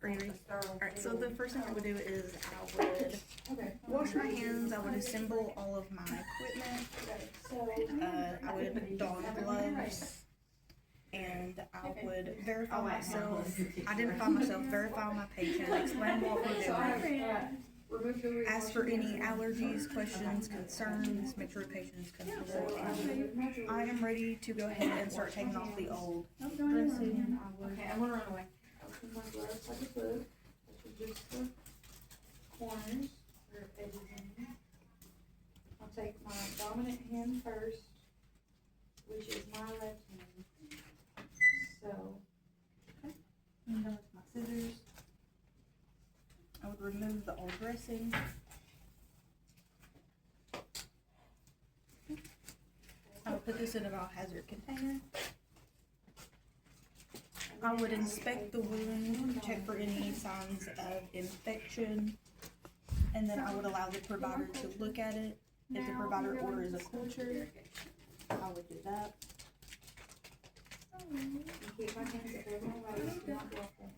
Alright, so the first thing I would do is I would wash my hands, I would assemble all of my equipment, I would don gloves, and I would verify myself, identify myself, verify my patient, explain what we're doing, ask for any allergies, questions, concerns, make sure the patient is comfortable, and I am ready to go ahead and start taking off the old dressing. Okay, I'm gonna run away. I'll put my gloves like a book, which is just the corners or edges in here. I'll take my dominant hand first, which is my left hand. So, I'm done with my scissors. I would remove the old dressing. I would put this in a biohazard container. I would inspect the wound, check for any signs of infection, and then I would allow the provider to look at it. If the provider orders a culture, I would do that.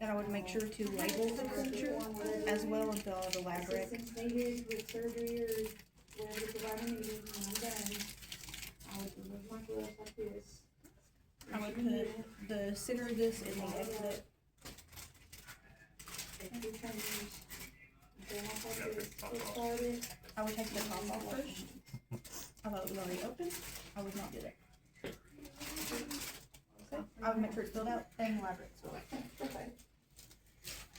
And I would make sure to label the culture as well and fill out the lab rec. Needed with surgery or whatever the provider needed, when I'm done, I would remove my gloves like this. I would put the center of this in the exit. I would take the top off first. I thought it was already open. I would not do that. Okay. I would make sure it's filled out and elaborate. Okay.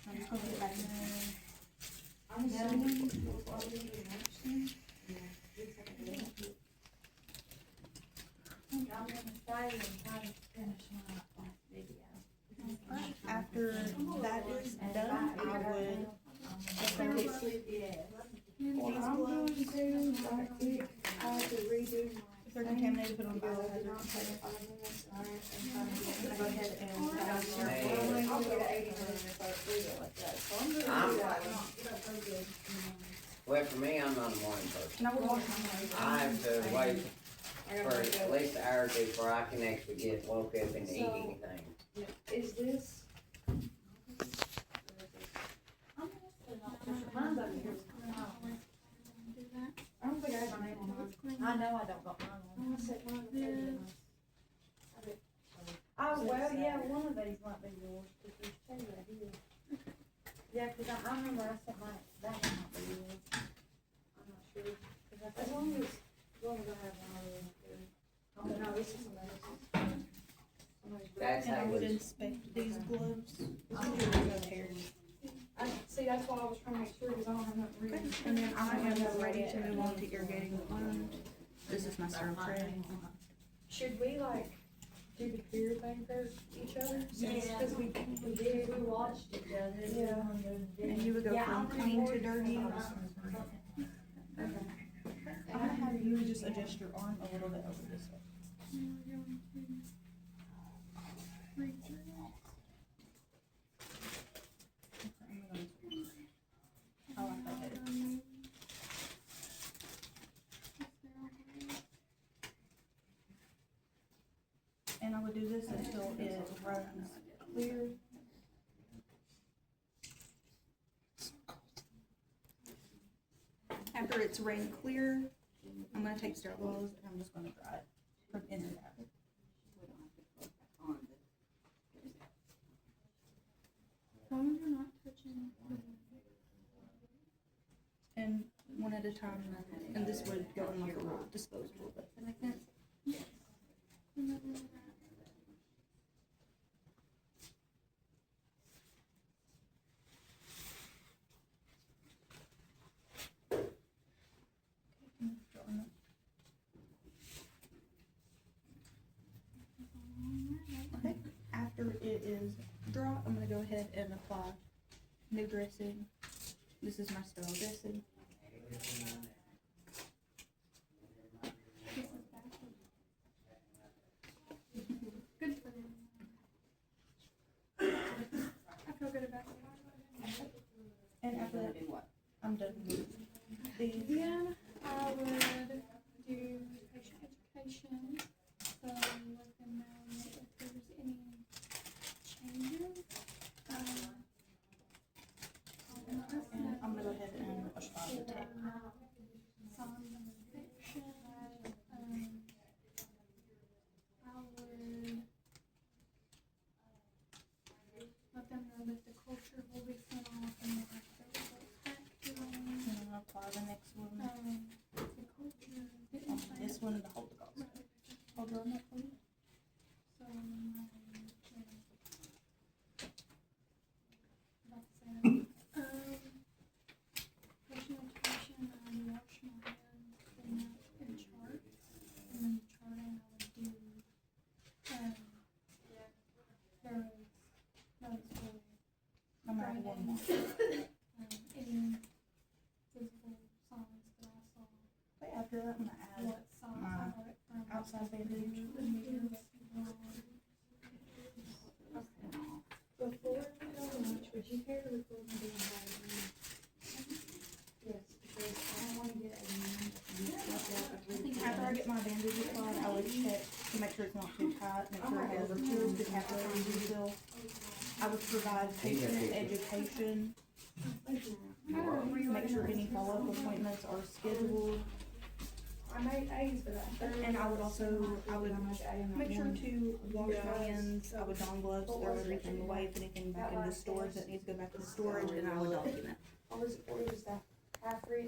I'm just going to put it back in there. I'm assuming we'll probably do next thing. I'm gonna try and finish my video. After that is done, I would These gloves, right quick, I have to redo my. if they're contaminated, put on the Not biohazard. take 5 minutes, I go ahead and I'll get an 80 minutes if I read it like that, so I'm gonna do that. Well, for me, I'm not a morning person. And I would wash my hands. I have to wait I for gotta at go. least an hour or two before I can actually get woke up and eat anything. Is this? Mine's over here. I don't think I have my name on mine. I know I don't got mine on. I'm gonna set mine with everything else. Oh, well, yeah, one of these might be yours, but there's two right here. Yeah, cause I remember I said that might be yours. I'm not sure. As long as I have one other one there. Oh, no, this is somebody else's. Somebody's That's And I how would it was. inspect these gloves. No tears. See, that's why I was trying to make sure, because I don't have nothing Okay, written. and then I am ready to move on to irrigating the wound. This is my syrup tray. Should we like do the clear thing for each other? Yeah. Cause we did, We watched each other. Yeah. And you would go from clean to dirty. Okay. I'm gonna have you just adjust your arm a little bit over this way. I like that better. And I would do this until it runs clear. After it's ran clear, I'm gonna take sterile gloves and I'm just gonna dry it from in and out. And one at a time, and this would go in like a little disposable, but like that. Okay, after it is dry, I'm gonna go ahead and apply new dressing. This is my sterile dressing. And after that, I'm done with these. Then I would do patient education, so let them know if there's any changes. that the culture will be sent off and then the results back to them. And then I'll apply the next one. The culture didn't On say. this one, the hold the gauze. Hold on that for you. So, personal education, I would wash my hands and chart. And then the charting, I would do, I'm gonna add one more. any physical signs that I saw. But after that, I'm gonna add What size my I got it from. outside bandage. Before we go to lunch, would you care to record me doing that again? Yes, because I don't wanna get a After I get my bandage applied, I would check to make sure it's not too tight, make sure it has the capillary refill. I would provide patient education, make sure any follow-up appointments are scheduled. I made A's for that. And I would also, I would make sure to wash my hands, I would don gloves, throw everything away, if anything back into storage that needs to go back to the storage, and I would document. All this for is that half read